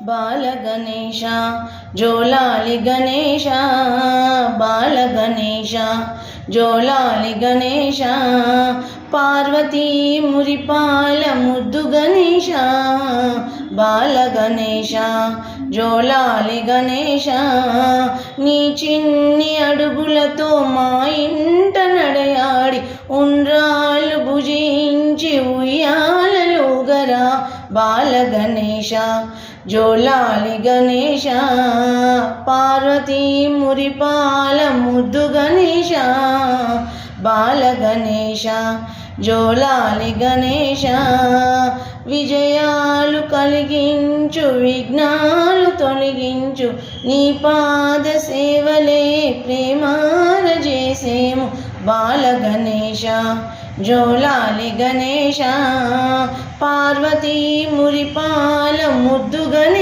బాల గణేశ జోలాలి గణేశ బాల గణేశ జోలాలి గణేశ పార్వతీ మురిపాల ముద్దు గణేశ బాల గణేశ జోలాలి గణేశ నీ చిన్ని అడుగులతో మా ఇంట నడయాడి ఉండ్రాలు భుజించి ఉయ్యాలలుగరా బాల గణేశ జోలాలి గణేశ పార్వతీ మురిపాల ముద్దు గణేశ బాల గణేశ జోలాలి గణేశ విజయాలు కలిగించు విఘ్నాలు తొలగించు నీ పాద సేవలే ప్రేమార చేసేము బాల గణేశ జోలాలి గణేశ పార్వతీ మురిపాల ముద్దు గణేశ